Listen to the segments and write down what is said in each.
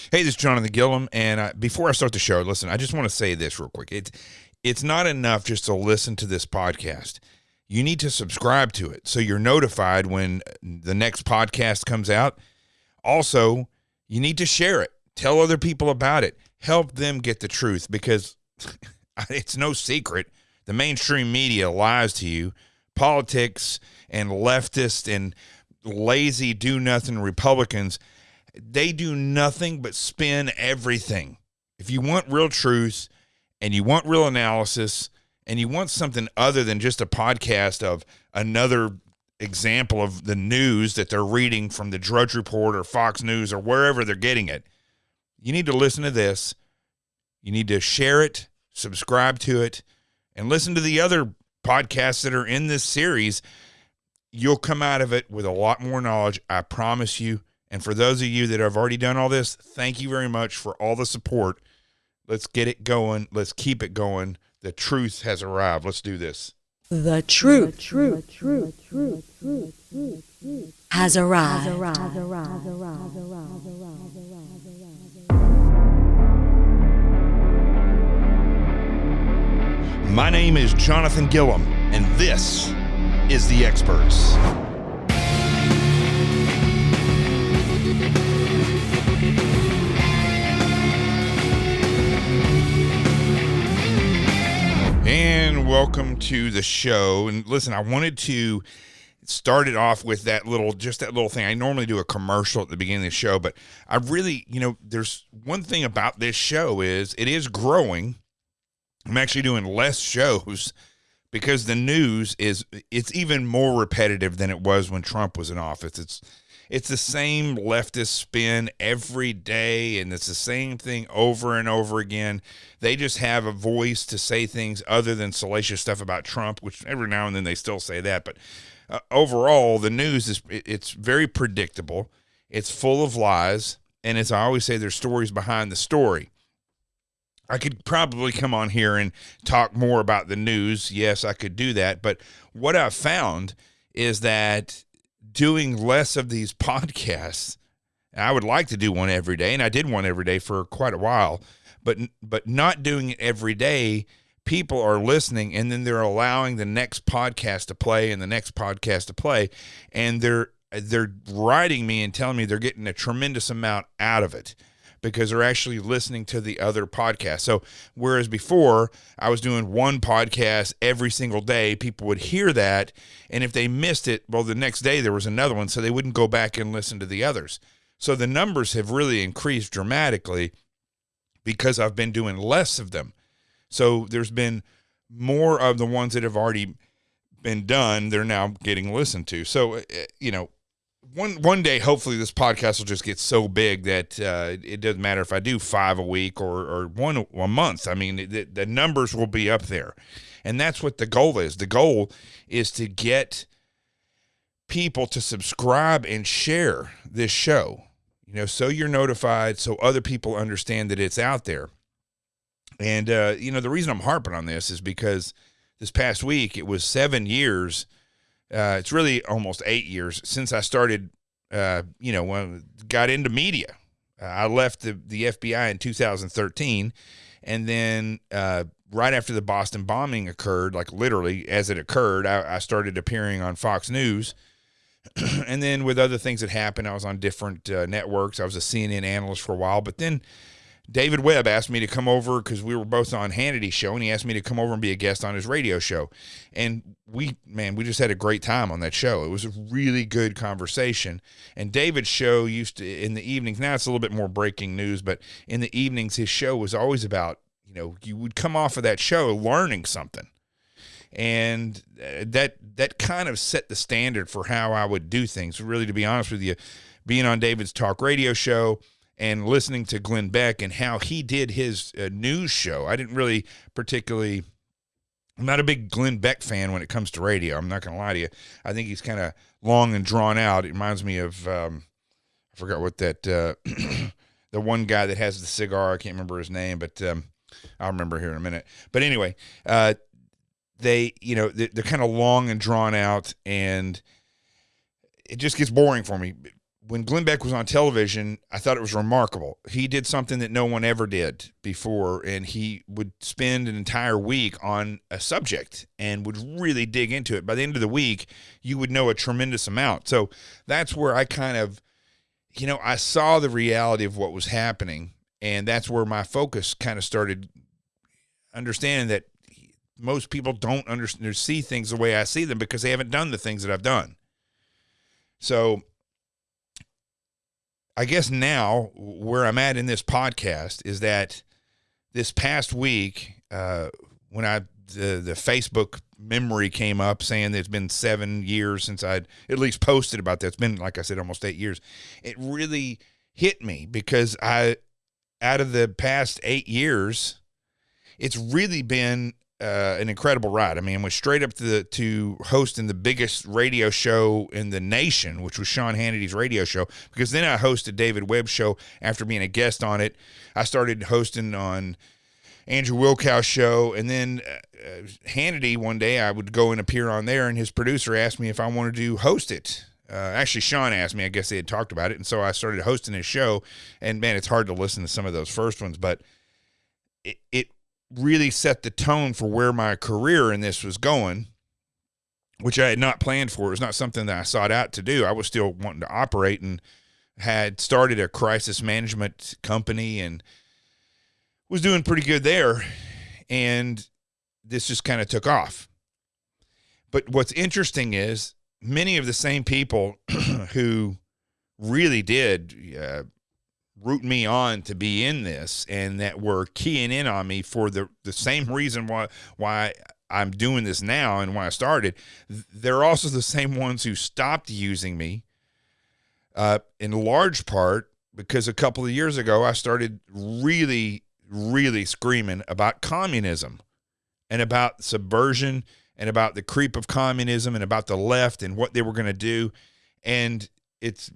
Hey, this is Jonathan Gilliam, and before I start the show, listen, I just want to say this real quick. It's not enough just to listen to this podcast. You need to subscribe to it so you're notified when the next podcast comes out. Also, you need to share it. Tell other people about it. Help them get the truth, because it's no secret. The mainstream media lies to you. Politics and leftists and lazy do-nothing Republicans, they do nothing but spin everything. If you want real truth and you want real analysis and you want something other than just a podcast of another example of the news that they're reading from the Drudge Report or Fox News or wherever they're getting it, you need to listen to this. You need to share it, subscribe to it, and listen to the other podcasts that are in this series. You'll come out of it with a lot more knowledge, I promise you. And for those of you that have already done all this, thank you very much for all the support. Let's get it going. Let's keep it going. The truth has arrived. Let's do this. The truth has arrived. My name is Jonathan Gilliam, and this is The Experts. And welcome to the show. And listen, I wanted to start it off with that little thing. I normally do a commercial at the beginning of the show, but I really, there's one thing about this show is it is growing. I'm actually doing less shows because the news it's even more repetitive than it was when Trump was in office. It's the same leftist spin every day, and it's the same thing over and over again. They just have a voice to say things other than salacious stuff about Trump, which every now and then they still say that. But overall, the news it's very predictable. It's full of lies, and as I always say, there's stories behind the story. I could probably come on here and talk more about the news. Yes, I could do that. But what I've found is that doing less of these podcasts, I would like to do one every day, and I did one every day for quite a while, but not doing it every day, people are listening, and then they're allowing the next podcast to play and the next podcast to play, and they're writing me and telling me they're getting a tremendous amount out of it because they're actually listening to the other podcasts. So whereas before I was doing one podcast every single day, people would hear that, and if they missed it, well, the next day there was another one, so they wouldn't go back and listen to the others. So the numbers have really increased dramatically because I've been doing less of them. So there's been more of the ones that have already been done, they're now getting listened to. So, one day, hopefully this podcast will just get so big that it doesn't matter if I do 5 a week or one a month. I mean, the numbers will be up there. And that's what the goal is. The goal is to get people to subscribe and share this show, so you're notified, so other people understand that it's out there. And, the reason I'm harping on this is because this past week, it was 7 years. It's really almost 8 years since I started, when I got into media. I left the FBI in 2013, and then right after the Boston bombing occurred, like literally as it occurred, I started appearing on Fox News. And then with other things that happened, I was on different networks. I was a CNN analyst for a while, but then David Webb asked me to come over because we were both on Hannity's show, and he asked me to come over and be a guest on his radio show. And we just had a great time on that show. It was a really good conversation. And David's show used to, in the evenings, now it's a little bit more breaking news, but in the evenings, his show was always about, you would come off of that show learning something. And that kind of set the standard for how I would do things. Really, to be honest with you, being on David's talk radio show and listening to Glenn Beck and how he did his news show. I didn't really particularly, I'm not a big Glenn Beck fan when it comes to radio. I'm not going to lie to you. I think he's kind of long and drawn out. It reminds me of, I forgot what that, the one guy that has the cigar, I can't remember his name, but I'll remember here in a minute. But anyway, they're kind of long and drawn out, and it just gets boring for me. when Glenn Beck was on television, I thought it was remarkable. He did something that no one ever did before, and he would spend an entire week on a subject and would really dig into it. By the end of the week, you would know a tremendous amount. So that's where I kind of, I saw the reality of what was happening, and that's where my focus kind of started understanding that most people don't understand or see things the way I see them because they haven't done the things that I've done. So I guess now where I'm at in this podcast is that this past week, when the Facebook memory came up saying that it's been 7 years since I'd at least posted about that. It's been, like I said, almost 8 years. It really hit me because out of the past 8 years, it's really been an incredible ride. I mean, I went straight up to hosting the biggest radio show in the nation, which was Sean Hannity's radio show, because then I hosted David Webb's show after being a guest on it. I started hosting on Andrew Wilkow's show, and then Hannity, one day I would go and appear on there, and his producer asked me if I wanted to host it. Actually, Sean asked me. I guess they had talked about it, and so I started hosting his show, and man, it's hard to listen to some of those first ones, but it really set the tone for where my career in this was going, which I had not planned for. It was not something that I sought out to do. I was still wanting to operate and had started a crisis management company and was doing pretty good there. And this just kind of took off. But what's interesting is many of the same people who really did root me on to be in this and that were keying in on me for the same reason why I'm doing this now and why I started, they're also the same ones who stopped using me in large part because a couple of years ago I started really, really screaming about communism and about subversion and about the creep of communism and about the left and what they were going to do. And it's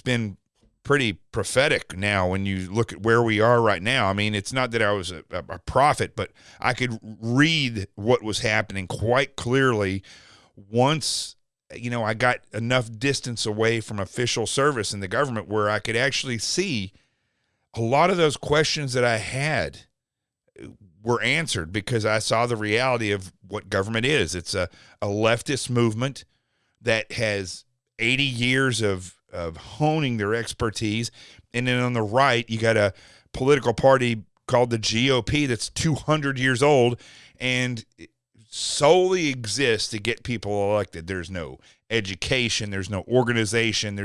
been pretty prophetic now when you look at where we are right now. I mean, it's not that I was a prophet, but I could read what was happening quite clearly once, I got enough distance away from official service in the government where I could actually see a lot of those questions that I had were answered because I saw the reality of what government is. It's a leftist movement that has 80 years of honing their expertise. And then on the right, you got a political party called the GOP that's 200 years old and solely exists to get people elected. There's no education. There's no organization.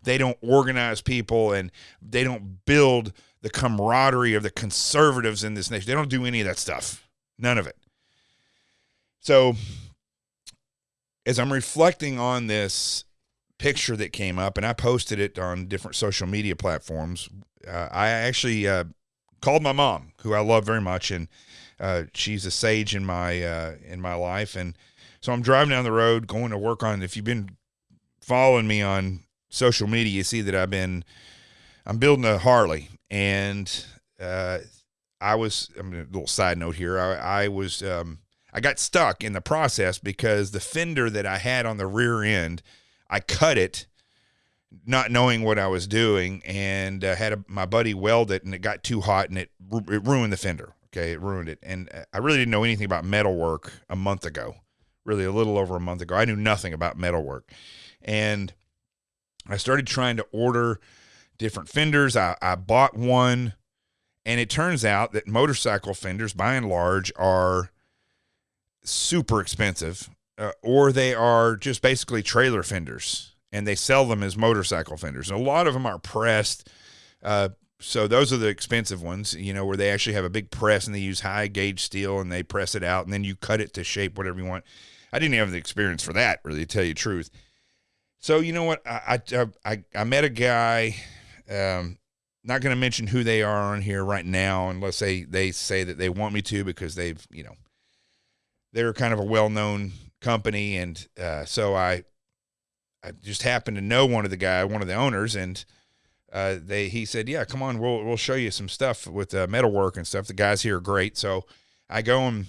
They don't organize people and they don't build the camaraderie of the conservatives in this nation. They don't do any of that stuff. None of it. So as I'm reflecting on this picture that came up, and I posted it on different social media platforms, I actually called my mom, who I love very much, and she's a sage in my life. And so I'm driving down the road going to work on, if you've been following me on social media, you see that I'm building a Harley. And a little side note here, I got stuck in the process because the fender that I had on the rear end, I cut it not knowing what I was doing, and had my buddy weld it, and it got too hot, and it ruined the fender. Okay, it ruined it. And I really didn't know anything about metalwork a month ago, really a little over a month ago. I knew nothing about metalwork. And I started trying to order different fenders. I bought one, and it turns out that motorcycle fenders, by and large, are super expensive, or they are just basically trailer fenders, and they sell them as motorcycle fenders. And a lot of them are pressed. So those are the expensive ones, where they actually have a big press and they use high gauge steel and they press it out and then you cut it to shape whatever you want. I didn't have the experience for that, really, to tell you the truth. So you know what? I met a guy, not going to mention who they are on here right now, unless they say that they want me to, because they've, they're kind of a well-known company. And so I just happened to know one of the owners, and he said, yeah, come on, we'll show you some stuff with metalwork and stuff. The guys here are great. So I go, and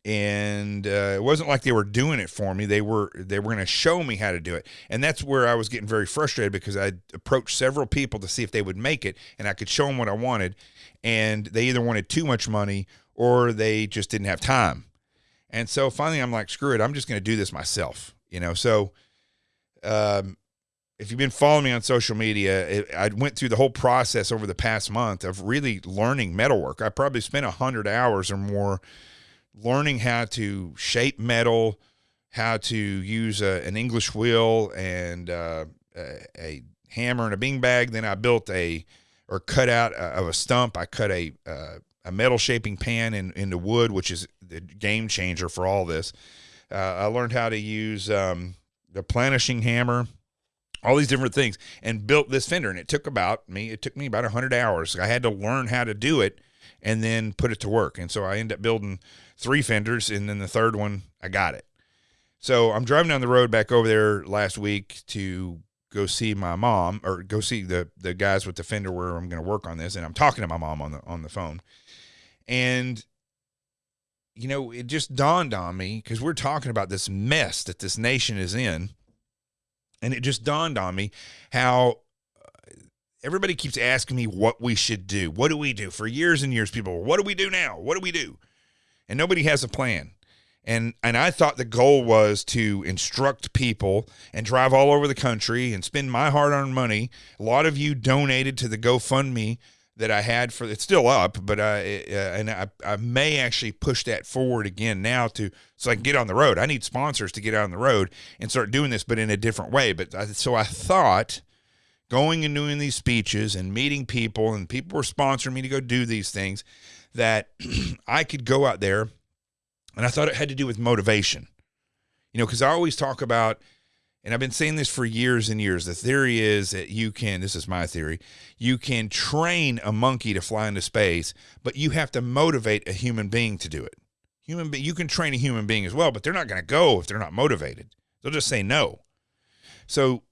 And it wasn't like they were doing it for me. They were going to show me how to do it. And that's where I was getting very frustrated, because I approached several people to see if they would make it, and I could show them what I wanted. And they either wanted too much money or they just didn't have time. And so finally I'm like, screw it. I'm just going to do this myself. So if you've been following me on social media, I went through the whole process over the past month of really learning metalwork. I probably spent 100 hours or more learning how to shape metal, how to use an English wheel and a hammer and a beanbag. Then I built cut out of a stump. I cut a metal shaping pan into wood, which is the game changer for all this. I learned how to use the planishing hammer, all these different things, and built this Fender. And it took me about 100 hours. I had to learn how to do it and then put it to work. And so I ended up building 3 Fenders, and then the third one, I got it. So I'm driving down the road back over there last week to go see my mom, or go see the guys with the Fender where I'm going to work on this. And I'm talking to my mom on the phone. And, it just dawned on me, because we're talking about this mess that this nation is in. And it just dawned on me how everybody keeps asking me what we should do. What do we do? For years and years, people, what do we do now? What do we do? And nobody has a plan. And I thought the goal was to instruct people and drive all over the country and spend my hard-earned money. A lot of you donated to the GoFundMe that I had for, it's still up, but I may actually push that forward again now so I can get on the road. I need sponsors to get out on the road and start doing this, but in a different way. So I thought going and doing these speeches and meeting people, and people were sponsoring me to go do these things, that I could go out there, and I thought it had to do with motivation. Because I always talk about, and I've been saying this for years and years, the theory is that this is my theory, you can train a monkey to fly into space, but you have to motivate a human being to do it. You can train a human being as well, but they're not going to go if they're not motivated. They'll just say no. So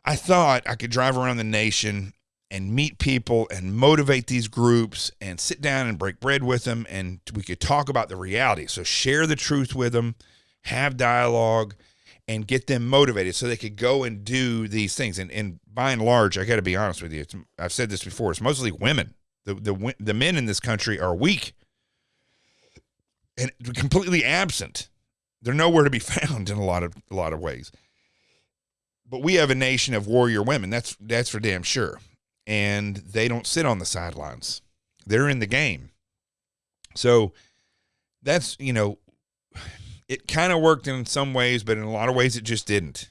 I thought I could drive around the nation and meet people and motivate these groups and sit down and break bread with them, and we could talk about the reality. So share the truth with them, have dialogue, and get them motivated so they could go and do these things. And by and large, I got to be honest with you, I've said this before, it's mostly women. The men in this country are weak and completely absent. They're nowhere to be found in a lot of ways. But we have a nation of warrior women. That's for damn sure. And they don't sit on the sidelines. They're in the game. So that's, it kind of worked in some ways, but in a lot of ways it just didn't.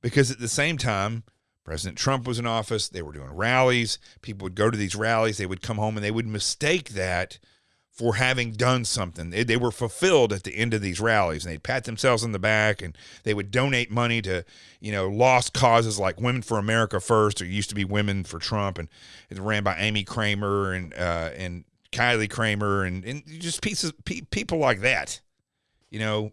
Because at the same time, President Trump was in office. They were doing rallies. People would go to these rallies. They would come home and they would mistake that for having done something. They were fulfilled at the end of these rallies, and they'd pat themselves on the back, and they would donate money to, lost causes like Women for America First, or used to be Women for Trump, and it ran by Amy Kramer and Kylie Kramer and just people like that. I don't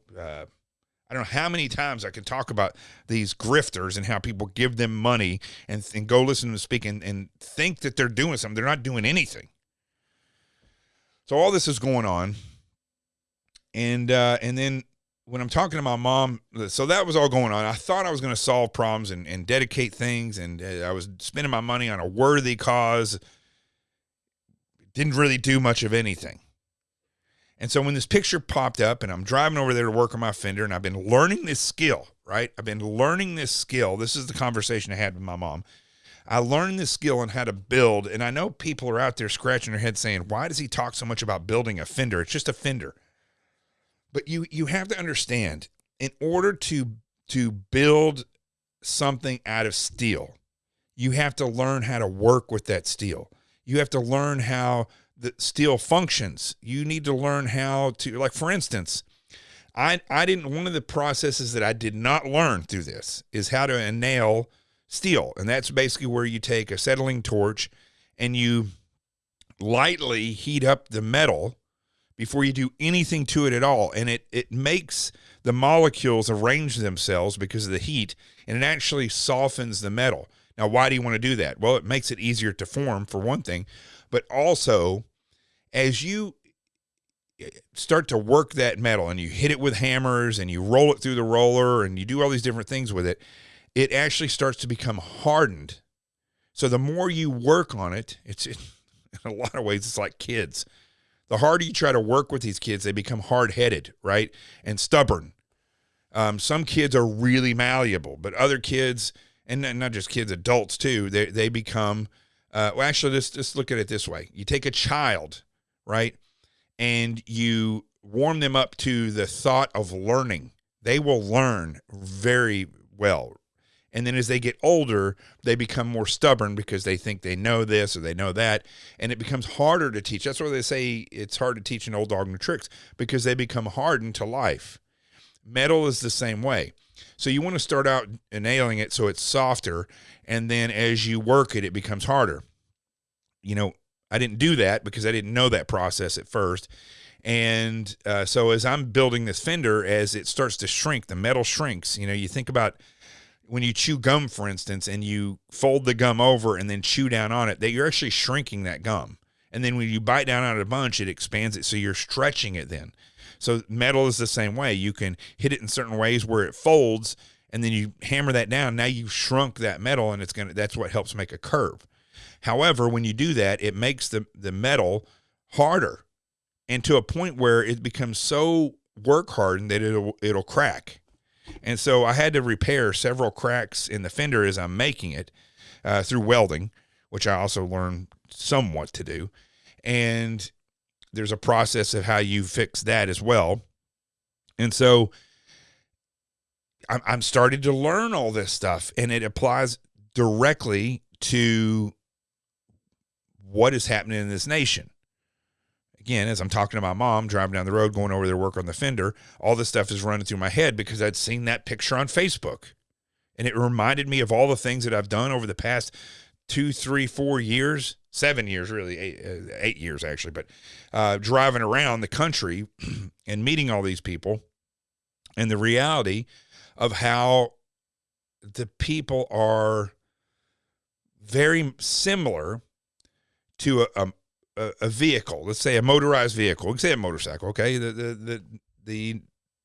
know how many times I can talk about these grifters and how people give them money and go listen to them speak and think that they're doing something. They're not doing anything. So all this is going on, and then when I'm talking to my mom, so that was all going on. I thought I was going to solve problems and dedicate things, and I was spending my money on a worthy cause. Didn't really do much of anything. And so when this picture popped up, and I'm driving over there to work on my Fender, and I've been learning this skill, right? I've been learning this skill. This is the conversation I had with my mom. I learned this skill on how to build, and I know people are out there scratching their head saying, why does he talk so much about building a Fender? It's just a Fender. But you have to understand, in order to build something out of steel, you have to learn how to work with that steel. You have to learn how the steel functions. You need to learn how to, like, for instance, one of the processes that I did not learn through this is how to nail steel. And that's basically where you take a acetylene torch and you lightly heat up the metal before you do anything to it at all. And it makes the molecules arrange themselves because of the heat, and it actually softens the metal. Now, why do you want to do that? Well, it makes it easier to form, for one thing, but also if start to work that metal and you hit it with hammers and you roll it through the roller and you do all these different things with it, it actually starts to become hardened. So the more you work on it, in a lot of ways, it's like kids. The harder you try to work with these kids, they become hard-headed, right? And stubborn. Some kids are really malleable, but other kids, and not just kids, adults too, they become, well, actually, let's look at it this way. You take a child, right? And you warm them up to the thought of learning. They will learn very well. And then as they get older, they become more stubborn because they think they know this or they know that. And it becomes harder to teach. That's why they say it's hard to teach an old dog new tricks, because they become hardened to life. Metal is the same way. So you want to start out nailing it so it's softer. And then as you work it, it becomes harder. I didn't do that because I didn't know that process at first. And so as I'm building this Fender, as it starts to shrink, the metal shrinks. You think about when you chew gum, for instance, and you fold the gum over and then chew down on it, that you're actually shrinking that gum. And then when you bite down on it a bunch, it expands it. So you're stretching it then. So metal is the same way. You can hit it in certain ways where it folds, and then you hammer that down. Now you've shrunk that metal, and that's what helps make a curve. However, when you do that, it makes the metal harder, and to a point where it becomes so work hardened that it'll crack. And so I had to repair several cracks in the Fender as I'm making it through welding, which I also learned somewhat to do. And there's a process of how you fix that as well. And so I'm starting to learn all this stuff, and it applies directly to what is happening in this nation. Again, as I'm talking to my mom, driving down the road, going over there to work on the Fender, all this stuff is running through my head because I'd seen that picture on Facebook. And it reminded me of all the things that I've done over the past 2, 3, 4 years, 7 years, really, 8 years actually, but driving around the country and meeting all these people, and the reality of how the people are very similar to a vehicle. Let's say a motorized vehicle. We can say a motorcycle. Okay, the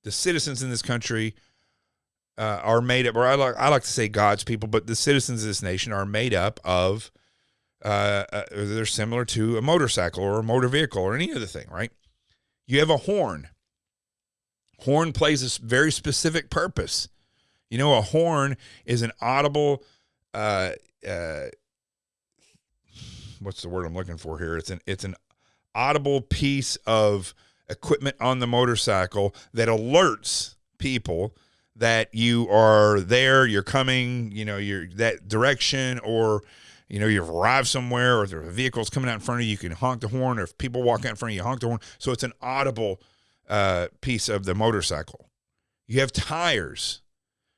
citizens in this country are made up, or I like to say God's people, but the citizens of this nation are made up of. They're similar to a motorcycle or a motor vehicle or any other thing, right? You have a horn. Horn plays a very specific purpose. A horn is an audible. What's the word I'm looking for here? It's an audible piece of equipment on the motorcycle that alerts people that you are there, you're coming, you're that direction, or you've arrived somewhere, or if a vehicle's coming out in front of you, you can honk the horn, or if people walk out in front of you, honk the horn. So it's an audible piece of the motorcycle. You have tires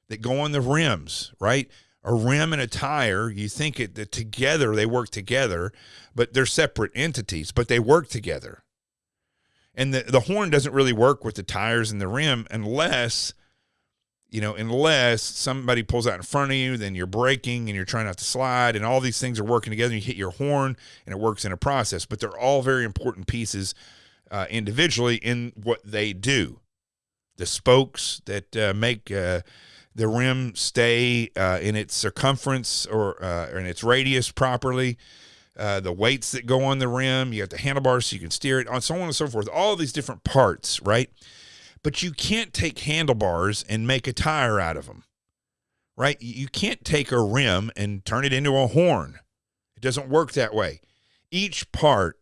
that go on the rims, right? A rim and a tire, you think that together they work together, but they're separate entities, but they work together. And the horn doesn't really work with the tires and the rim unless somebody pulls out in front of you, then you're braking and you're trying not to slide, and all these things are working together. You hit your horn and it works in a process, but they're all very important pieces individually in what they do. The spokes that make the rim stay in its circumference or in its radius properly, the weights that go on the rim, you have the handlebars so you can steer it, on so on and so forth, all these different parts, right? But you can't take handlebars and make a tire out of them, right? You can't take a rim and turn it into a horn. It doesn't work that way. Each part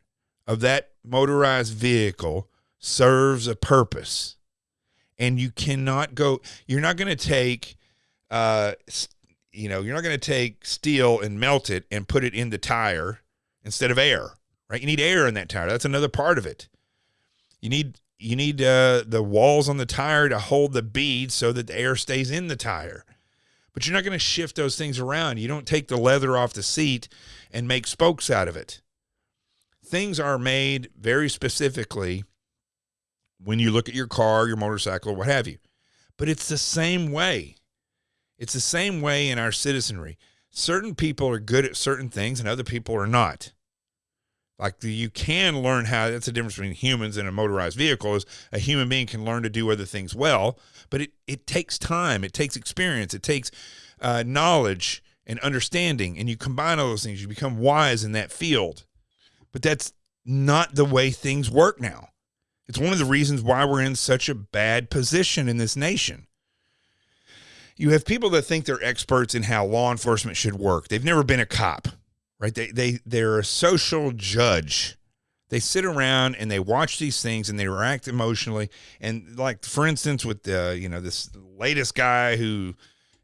of that motorized vehicle serves a purpose. And you cannot you're not going to take, you're not going to take steel and melt it and put it in the tire instead of air, right? You need air in that tire. That's another part of it. You need the walls on the tire to hold the beads so that the air stays in the tire. But you're not going to shift those things around. You don't take the leather off the seat and make spokes out of it. Things are made very specifically when you look at your car, your motorcycle, what have you. But it's the same way. It's the same way in our citizenry. Certain people are good at certain things and other people are not. Like you can learn how, that's the difference between humans and a motorized vehicle, is a human being can learn to do other things well, but it takes time, it takes experience, it takes knowledge and understanding, and you combine all those things, you become wise in that field. But that's not the way things work now. It's one of the reasons why we're in such a bad position in this nation. You have people that think they're experts in how law enforcement should work. They've never been a cop, right? They're a social judge. They sit around and they watch these things and they react emotionally. And like, for instance, with this latest guy who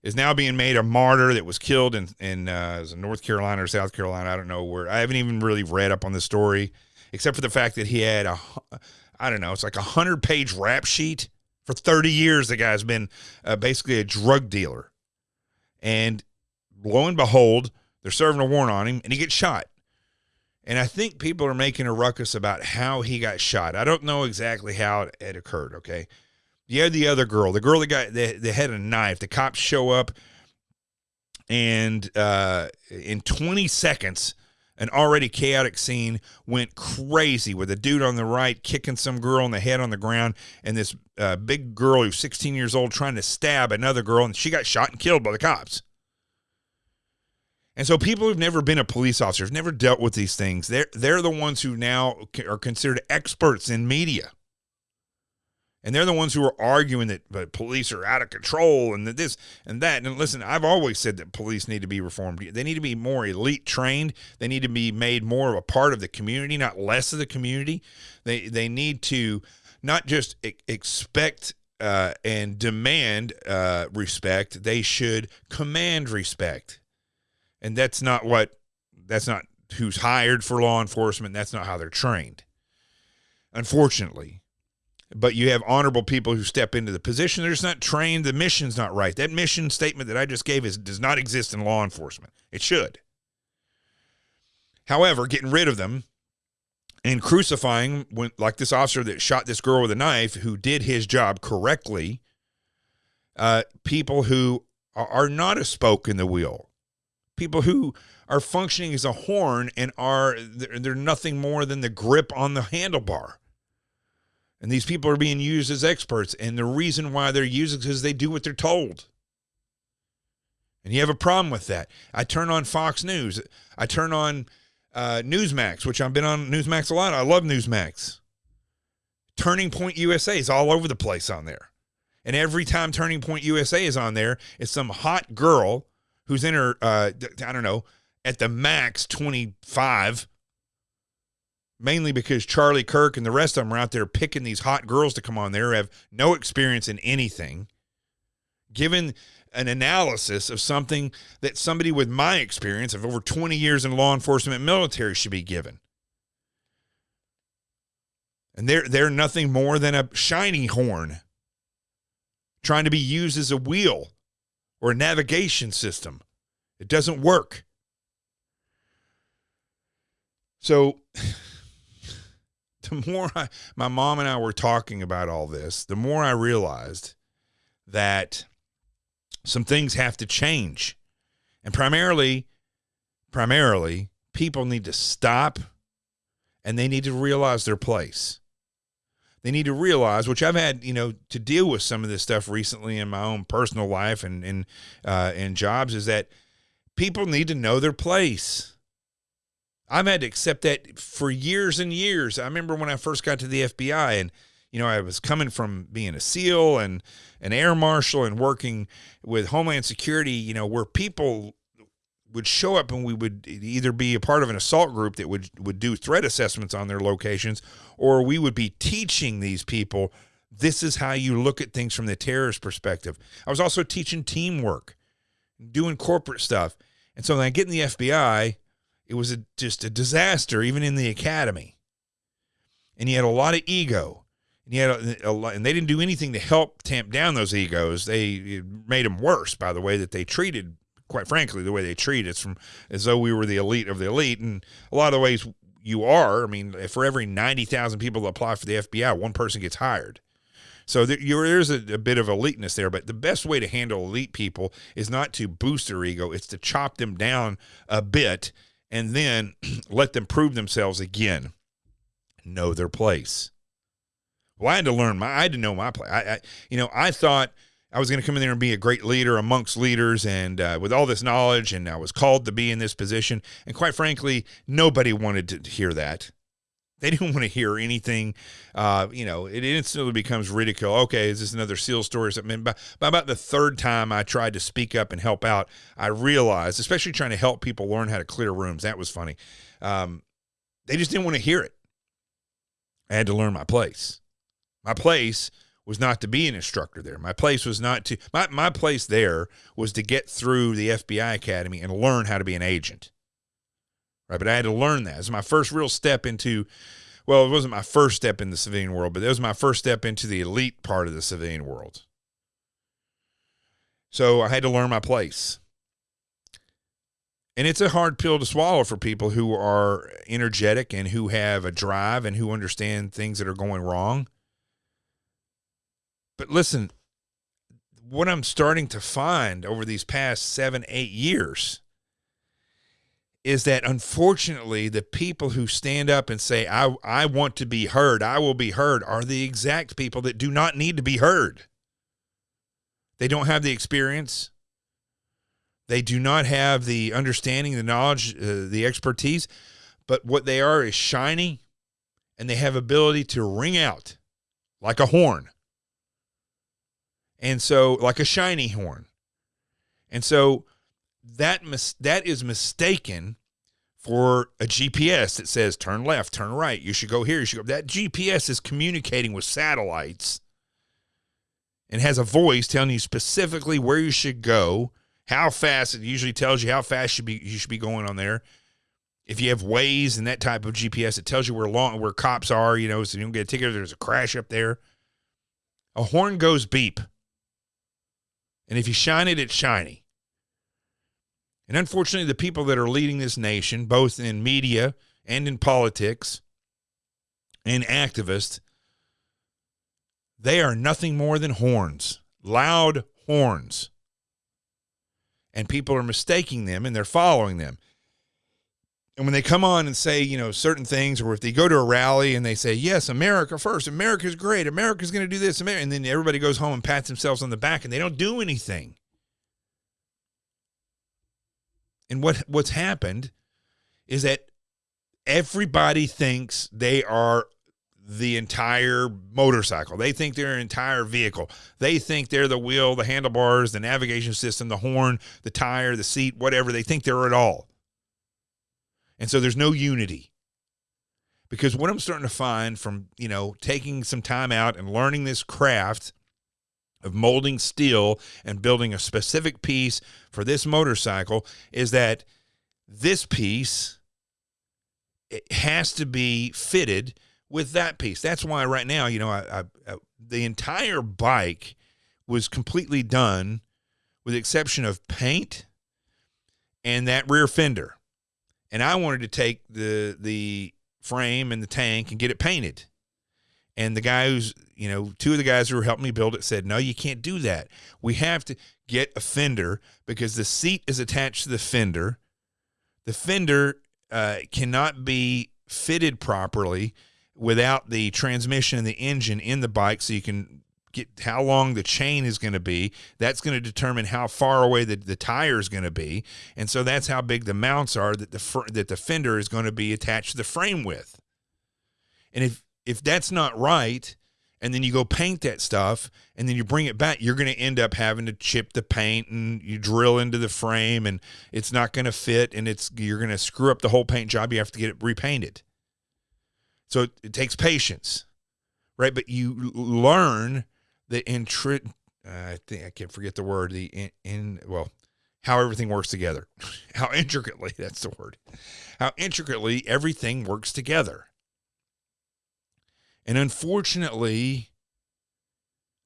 is now being made a martyr that was killed in North Carolina or South Carolina. I don't know where. I haven't even really read up on the story, except for the fact that he had it's like 100-page rap sheet. For 30 years, the guy's been basically a drug dealer. And lo and behold, they're serving a warrant on him, and he gets shot. And I think people are making a ruckus about how he got shot. I don't know exactly how it occurred, okay? You had the other girl, that had a knife. The cops show up, and in 20 seconds, an already chaotic scene went crazy with a dude on the right kicking some girl in the head on the ground, and this big girl who's 16 years old trying to stab another girl, and she got shot and killed by the cops. And so people who've never been a police officer, have never dealt with these things, they're the ones who now are considered experts in media. And they're the ones who are arguing that police are out of control and that this and that. And listen, I've always said that police need to be reformed. They need to be more elite trained. They need to be made more of a part of the community, not less of the community. They need to not just expect and demand respect. They should command respect. And that's not who's hired for law enforcement. That's not how they're trained, unfortunately. But you have honorable people who step into the position. They're just not trained. The mission's not right. That mission statement that I just gave does not exist in law enforcement. It should. However, getting rid of them and crucifying, like this officer that shot this girl with a knife who did his job correctly, people who are not a spoke in the wheel, people who are functioning as a horn and they're nothing more than the grip on the handlebar. And these people are being used as experts. And the reason why they're used is because they do what they're told. And you have a problem with that. I turn on Fox News. I turn on Newsmax, which I've been on Newsmax a lot. I love Newsmax. Turning Point USA is all over the place on there. And every time Turning Point USA is on there, it's some hot girl who's in her, at the max 25, mainly because Charlie Kirk and the rest of them are out there picking these hot girls to come on there who have no experience in anything, given an analysis of something that somebody with my experience of over 20 years in law enforcement and military should be given. And they're nothing more than a shiny horn trying to be used as a wheel or a navigation system. It doesn't work. So the more my mom and I were talking about all this, the more I realized that some things have to change. And primarily, people need to stop and they need to realize their place. They need to realize, which I've had, to deal with some of this stuff recently in my own personal life and jobs, is that people need to know their place. I've had to accept that for years and years. I remember when I first got to the FBI and, I was coming from being a SEAL and an air marshal and working with Homeland Security, where people would show up and we would either be a part of an assault group that would do threat assessments on their locations, or we would be teaching these people, this is how you look at things from the terrorist perspective. I was also teaching teamwork, doing corporate stuff. And so when I get in the FBI, it was just a disaster, even in the academy. And you had a lot of ego. And you had a lot, and they didn't do anything to help tamp down those egos. It made them worse by the way that they treated, quite frankly, the way they treat us, from as though we were the elite of the elite. And a lot of the ways you are, for every 90,000 people that apply for the FBI, one person gets hired. So there's a bit of eliteness there, but the best way to handle elite people is not to boost their ego. It's to chop them down a bit and then let them prove themselves again, know their place. Well, I had to know my place. I thought I was going to come in there and be a great leader amongst leaders, and with all this knowledge, and I was called to be in this position. And quite frankly, nobody wanted to hear that. They didn't want to hear anything. It instantly becomes ridicule. Okay, is this another SEAL story or something? By about the third time I tried to speak up and help out, I realized, especially trying to help people learn how to clear rooms, that was funny. They just didn't want to hear it. I had to learn my place. My place was not to be an instructor there. My place was not to, my place there was to get through the FBI Academy and learn how to be an agent. Right, but I had to learn that. It was my first real step into, well, it wasn't my first step in the civilian world, but it was my first step into the elite part of the civilian world. So I had to learn my place. And it's a hard pill to swallow for people who are energetic and who have a drive and who understand things that are going wrong. But listen, what I'm starting to find over these past 7-8 years is that, unfortunately, the people who stand up and say, I want to be heard, I will be heard, are the exact people that do not need to be heard. They don't have the experience. They do not have the understanding, the knowledge, the expertise. But what they are is shiny, and they have ability to ring out like a horn. And so, like a shiny horn. And so, that is mistaken for a GPS that says turn left, turn right, you should go here, you should go. That GPS is communicating with satellites and has a voice telling you specifically where you should go, how fast. It usually tells you how fast you should be going on there. If you have Waze and that type of GPS, it tells you where cops are, so you don't get a ticket if there's a crash up there. A horn goes beep. And if you shine it, it's shiny. And unfortunately, the people that are leading this nation, both in media and in politics and activists, they are nothing more than horns, loud horns. And people are mistaking them, and they're following them. And when they come on and say, certain things, or if they go to a rally and they say, yes, America first, America's great, America's going to do this, and then everybody goes home and pats themselves on the back, and they don't do anything. And what's happened is that everybody thinks they are the entire motorcycle. They think they're an entire vehicle. They think they're the wheel, the handlebars, the navigation system, the horn, the tire, the seat, whatever. They think they're it all. And so there's no unity. Because what I'm starting to find from, taking some time out and learning this craft of molding steel and building a specific piece for this motorcycle is that this piece, it has to be fitted with that piece. That's why right now, the entire bike was completely done with the exception of paint and that rear fender. And I wanted to take the frame and the tank and get it painted. And the guy who's, two of the guys who were helping me build it said, no, you can't do that. We have to get a fender because the seat is attached to the fender. The fender cannot be fitted properly without the transmission and the engine in the bike, so you can get how long the chain is going to be. That's going to determine how far away the tire is going to be. And so that's how big the mounts are that the fender is going to be attached to the frame with. And if that's not right, and then you go paint that stuff, and then you bring it back, you're going to end up having to chip the paint, and you drill into the frame, and it's not going to fit, and you're going to screw up the whole paint job. You have to get it repainted. So it takes patience, right? But you learn the I can't forget the word, how everything works together. How intricately, that's the word. How intricately everything works together. And unfortunately,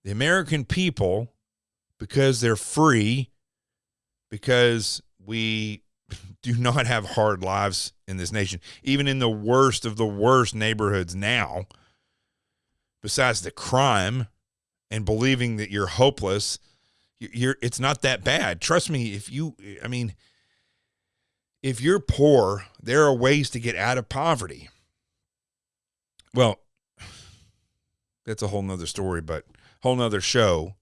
the American people, because they're free, because we do not have hard lives in this nation, even in the worst of the worst neighborhoods now, besides the crime and believing that you're hopeless, it's not that bad. Trust me, if if you're poor, there are ways to get out of poverty. Well, that's a whole nother story, but whole nother show.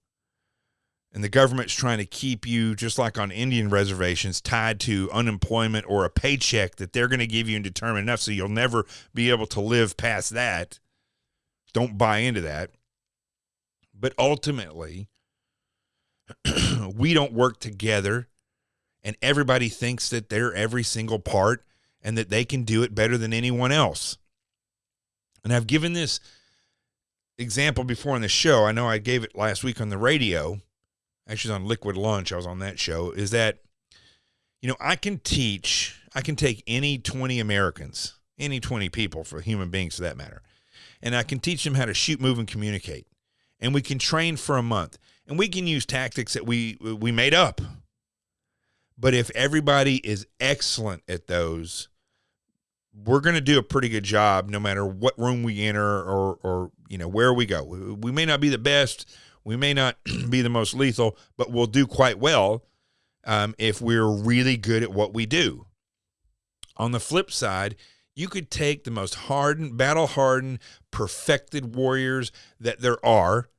And the government's trying to keep you, just like on Indian reservations, tied to unemployment or a paycheck that they're going to give you and determine enough so you'll never be able to live past that. Don't buy into that. But ultimately, we don't work together, and everybody thinks that they're every single part and that they can do it better than anyone else. And I've given this example before on the show. I know I gave it last week on the radio. Actually, on Liquid Lunch, I was on that show, is that, I can take any 20 Americans, any 20 people, for human beings for that matter, and I can teach them how to shoot, move, and communicate. And we can train for a month, and we can use tactics that we made up. But if everybody is excellent at those, we're going to do a pretty good job no matter what room we enter or where we go. We may not be the best. We may not be the most lethal, but we'll do quite well if we're really good at what we do. On the flip side, you could take the most hardened, battle-hardened, perfected warriors that there are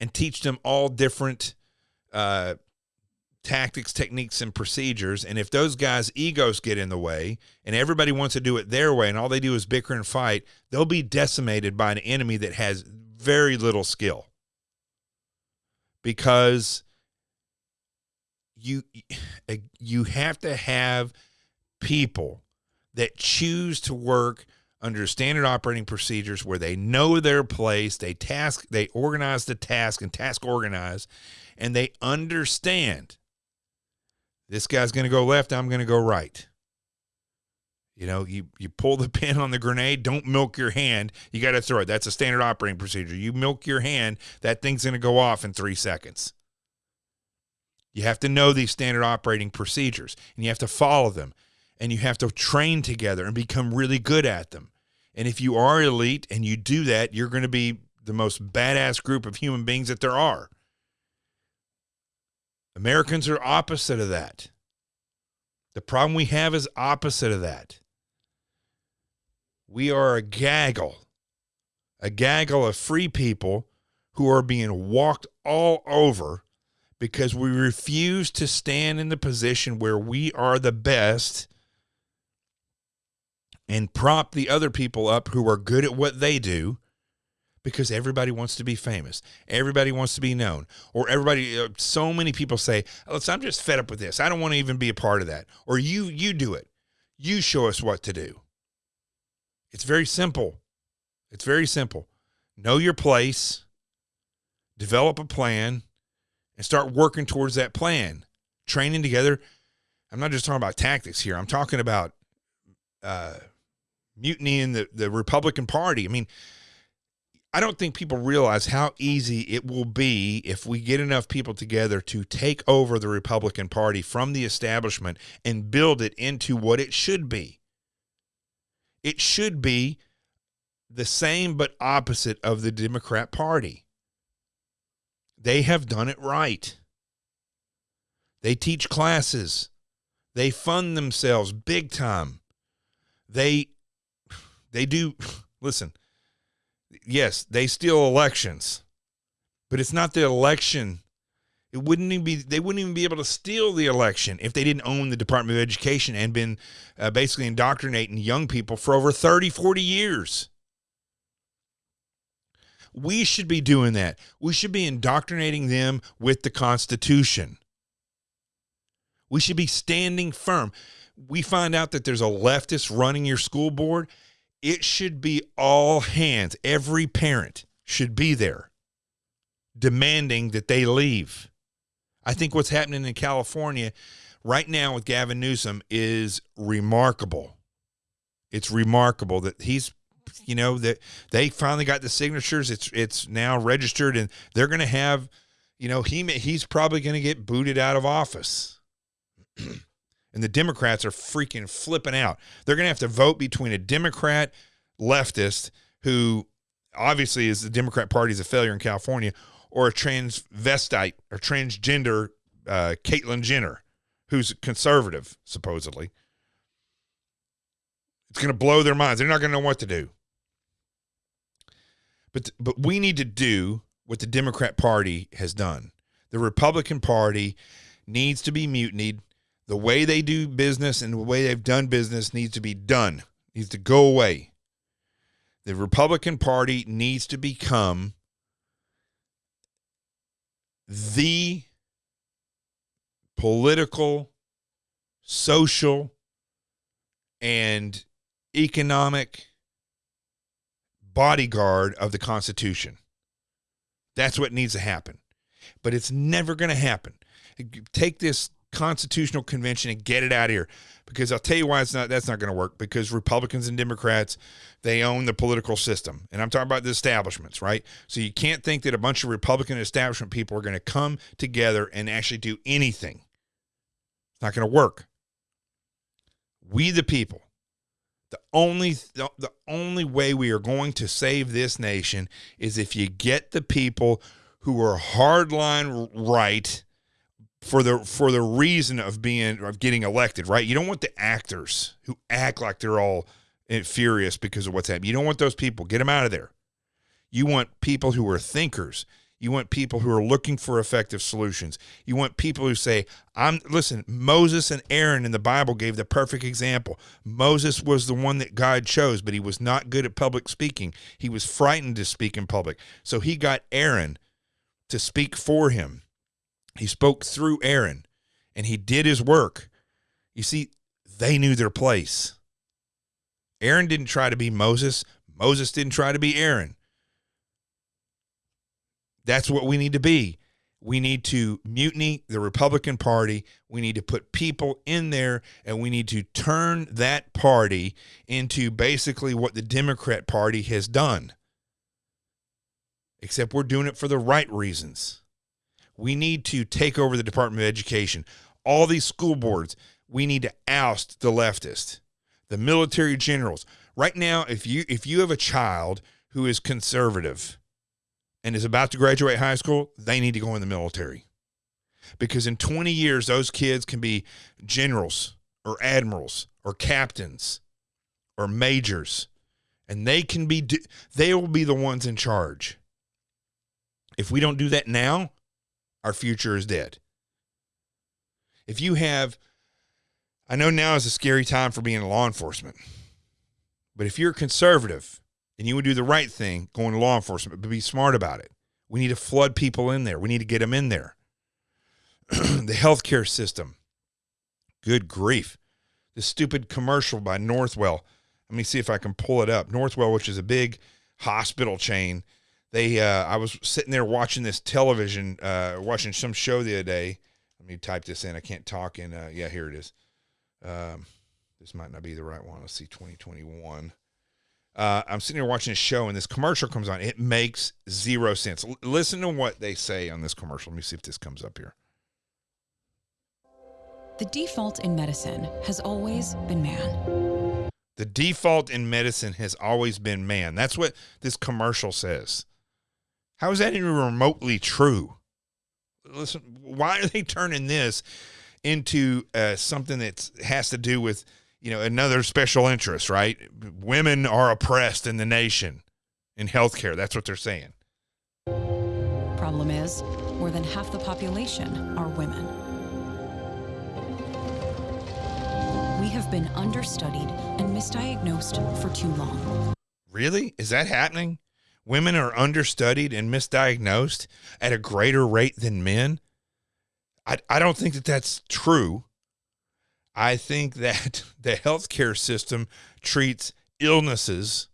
and teach them all different tactics, techniques, and procedures. And if those guys' egos get in the way and everybody wants to do it their way and all they do is bicker and fight, they'll be decimated by an enemy that has very little skill. Because you have to have people that choose to work under standard operating procedures where they know their place, they organize the task and task organize, and they understand this guy's going to go left, I'm going to go right. You pull the pin on the grenade, don't milk your hand. You got to throw it. That's a standard operating procedure. You milk your hand, that thing's going to go off in 3 seconds. You have to know these standard operating procedures, and you have to follow them, and you have to train together and become really good at them. And if you are elite and you do that, you're going to be the most badass group of human beings that there are. Americans are opposite of that. The problem we have is opposite of that. We are a gaggle of free people who are being walked all over because we refuse to stand in the position where we are the best and prop the other people up who are good at what they do, because everybody wants to be famous. Everybody wants to be known. Or so many people say, listen, I'm just fed up with this. I don't want to even be a part of that. Or you do it. You show us what to do. It's very simple. It's very simple. Know your place, develop a plan, and start working towards that plan. Training together. I'm not just talking about tactics here. I'm talking about mutiny in the Republican Party. I mean, I don't think people realize how easy it will be if we get enough people together to take over the Republican Party from the establishment and build it into what it should be. It should be the same but opposite of the Democrat Party. They have done it right. They teach classes. They fund themselves big time. They do, listen, yes, they steal elections, but it's not the election. They wouldn't even be able to steal the election if they didn't own the Department of Education and been basically indoctrinating young people for over 30, 40 years. We should be doing that. We should be indoctrinating them with the Constitution. We should be standing firm. We find out that there's a leftist running your school board. It should be all hands. Every parent should be there demanding that they leave. I think what's happening in California right now with Gavin Newsom is remarkable. It's remarkable that he's, that they finally got the signatures. It's now registered, and they're going to have, he's probably going to get booted out of office. And the Democrats are freaking flipping out. They're going to have to vote between a Democrat leftist who obviously is the Democrat Party's a failure in California, or a transvestite or transgender Caitlyn Jenner, who's conservative, supposedly. It's going to blow their minds. They're not going to know what to do. But we need to do what the Democrat Party has done. The Republican Party needs to be mutinied. The way they do business and the way they've done business needs to be done. Needs to go away. The Republican Party needs to become the political, social, and economic bodyguard of the Constitution. That's what needs to happen. But it's never going to happen. Take this constitutional convention and get it out of here, because I'll tell you why that's not going to work, because Republicans and Democrats, they own the political system. And I'm talking about the establishments, right? So you can't think that a bunch of Republican establishment people are going to come together and actually do anything. It's not going to work. We the people, the only way we are going to save this nation is if you get the people who are hardline right for the reason of getting elected, right? You don't want the actors who act like they're all furious because of what's happening. You don't want those people. Get them out of there. You want people who are thinkers. You want people who are looking for effective solutions. You want people who say, listen, Moses and Aaron in the Bible gave the perfect example. Moses was the one that God chose, but he was not good at public speaking. He was frightened to speak in public. So he got Aaron to speak for him. He spoke through Aaron, and he did his work. You see, they knew their place. Aaron didn't try to be Moses. Moses didn't try to be Aaron. That's what we need to be. We need to mutiny the Republican Party. We need to put people in there, and we need to turn that party into basically what the Democrat Party has done. Except we're doing it for the right reasons. We need to take over the Department of Education. All these school boards, we need to oust the leftists, the military generals. Right now, if you have a child who is conservative and is about to graduate high school, they need to go in the military. Because in 20 years, those kids can be generals or admirals or captains or majors, and they will be the ones in charge. If we don't do that now, our future is dead. I know now is a scary time for being in law enforcement, but if you're a conservative and you would do the right thing, go into law enforcement, but be smart about it. We need to flood people in there. We need to get them in there. The healthcare system. Good grief. This stupid commercial by Northwell. Let me see if I can pull it up. Northwell, which is a big hospital chain. I was sitting there watching this television, watching some show the other day. Let me type this in. I can't talk yeah, here it is. This might not be the right one. Let's see, 2021. I'm sitting here watching a show, and this commercial comes on. It makes zero sense. Listen to what they say on this commercial. Let me see if this comes up here. The default in medicine has always been man. The default in medicine has always been man. That's what this commercial says. How is that even remotely true? Listen, why are they turning this into something that has to do with, another special interest, right? Women are oppressed in the nation in healthcare. That's what they're saying. Problem is, more than half the population are women. We have been understudied and misdiagnosed for too long. Really? Is that happening? Women are understudied and misdiagnosed at a greater rate than men? I don't think that that's true. I think that the healthcare system treats illnesses.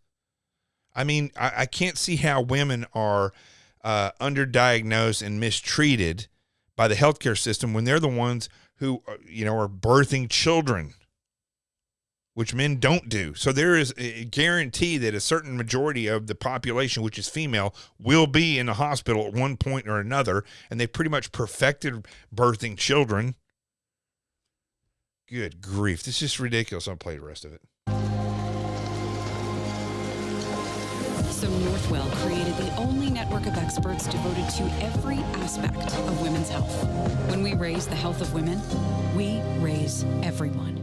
I mean, I can't see how women are underdiagnosed and mistreated by the healthcare system when they're the ones who, are birthing children, which men don't do. So there is a guarantee that a certain majority of the population, which is female, will be in the hospital at one point or another, and they pretty much perfected birthing children. Good grief. This is just ridiculous. I'll play the rest of it. So Northwell created the only network of experts devoted to every aspect of women's health. When we raise the health of women, we raise everyone.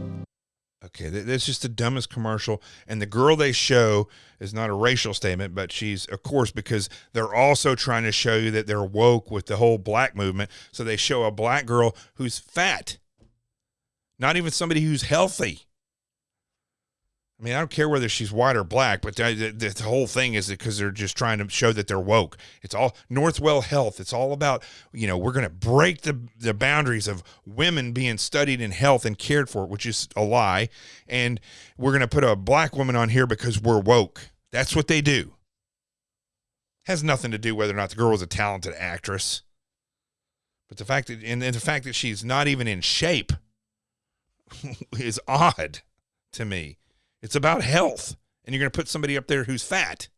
A Okay, that's just the dumbest commercial. And the girl they show is not a racial statement, but she's, of course, because they're also trying to show you that they're woke with the whole black movement. So they show a black girl who's fat, not even somebody who's healthy. I mean, I don't care whether she's white or black, but the whole thing is because they're just trying to show that they're woke. It's all Northwell Health. It's all about, we're going to break the boundaries of women being studied in health and cared for, which is a lie. And we're going to put a black woman on here because we're woke. That's what they do. Has nothing to do whether or not the girl was a talented actress. But the fact that she's not even in shape is odd to me. It's about health, and you're going to put somebody up there who's fat.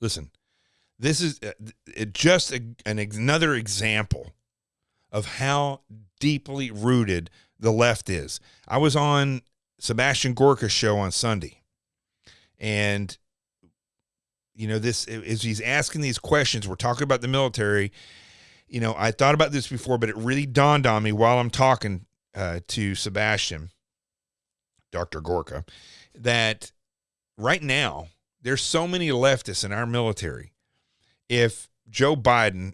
Listen, this is just another example of how deeply rooted the left is. I was on Sebastian Gorka's show on Sunday, and this as he's asking these questions, we're talking about the military. I thought about this before, but it really dawned on me while I'm talking to Sebastian, Dr. Gorka, that right now there's so many leftists in our military. If Joe Biden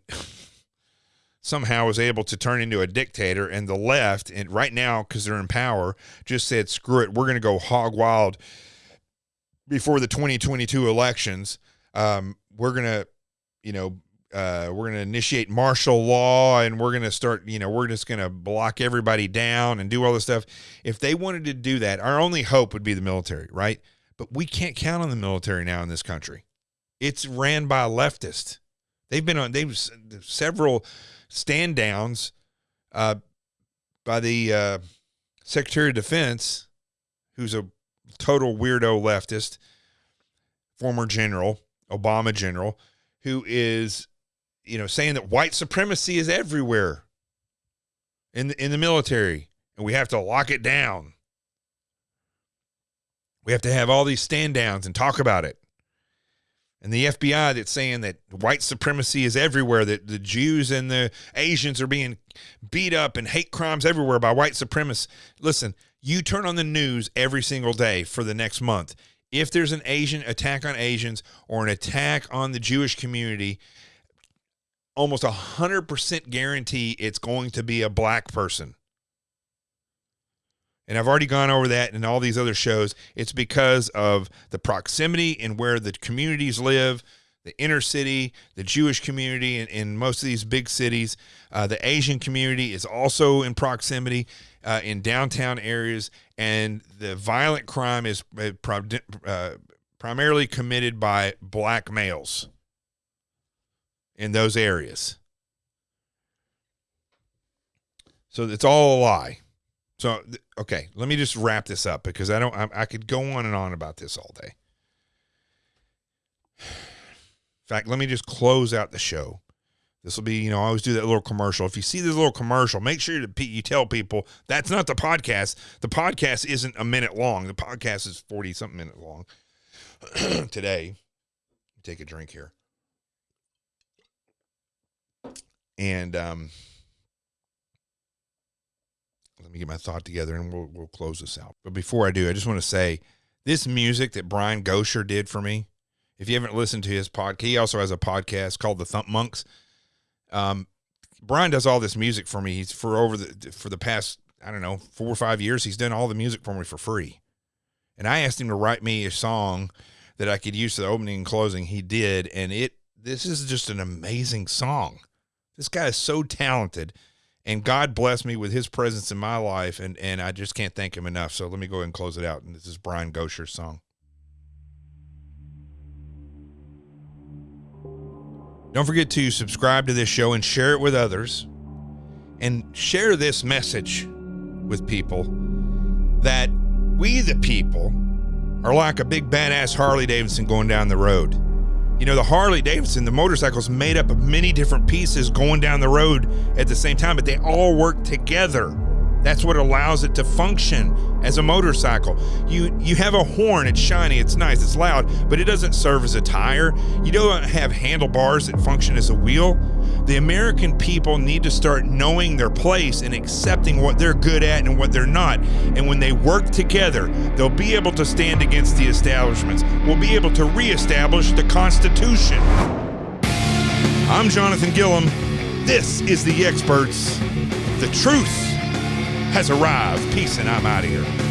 somehow was able to turn into a dictator and the left, and right now, because they're in power, just said, screw it, we're going to go hog wild before the 2022 elections, we're going to, we're going to initiate martial law, and we're going to start, we're just going to block everybody down and do all this stuff. If they wanted to do that, our only hope would be the military, right? But we can't count on the military now in this country. It's ran by a leftist. They've several stand downs by the Secretary of Defense, who's a total weirdo leftist, former general, Obama general, who is saying that white supremacy is everywhere in the military, and we have to lock it down. We have to have all these stand downs and talk about it. And the FBI that's saying that white supremacy is everywhere, that the Jews and the Asians are being beat up and hate crimes everywhere by white supremacists. Listen, you turn on the news every single day for the next month. If there's an Asian attack on Asians or an attack on the Jewish community, almost 100% guarantee it's going to be a black person. And I've already gone over that in all these other shows. It's because of the proximity and where the communities live, the inner city, the Jewish community in most of these big cities. The Asian community is also in proximity in downtown areas. And the violent crime is primarily committed by black males in those areas. So it's all a lie. So, okay, let me just wrap this up because I could go on and on about this all day. In fact, let me just close out the show. This will be, I always do that little commercial. If you see this little commercial, make sure you tell people that's not the podcast. The podcast isn't a minute long. The podcast is 40-something minutes long. Today, take a drink here. And let me get my thought together and we'll close this out. But before I do, I just want to say this music that Brian Gosher did for me, if you haven't listened to his podcast, he also has a podcast called The Thump Monks. Brian does all this music for me. He's for the past, 4 or 5 years, he's done all the music for me for free. And I asked him to write me a song that I could use for the opening and closing. He did. And this is just an amazing song. This guy is so talented. And God blessed me with his presence in my life, and I just can't thank him enough. So let me go ahead and close it out. And this is Brian Gosher's song. Don't forget to subscribe to this show and share it with others. And share this message with people that we, the people, are like a big badass Harley Davidson going down the road. The Harley Davidson, the motorcycle, is made up of many different pieces going down the road at the same time, but they all work together. That's what allows it to function as a motorcycle. You have a horn, it's shiny, it's nice, it's loud, but it doesn't serve as a tire. You don't have handlebars that function as a wheel. The American people need to start knowing their place and accepting what they're good at and what they're not. And when they work together, they'll be able to stand against the establishments. We'll be able to reestablish the Constitution. I'm Jonathan Gilliam. This is The Experts. The truth has arrived. Peace, and I'm out of here.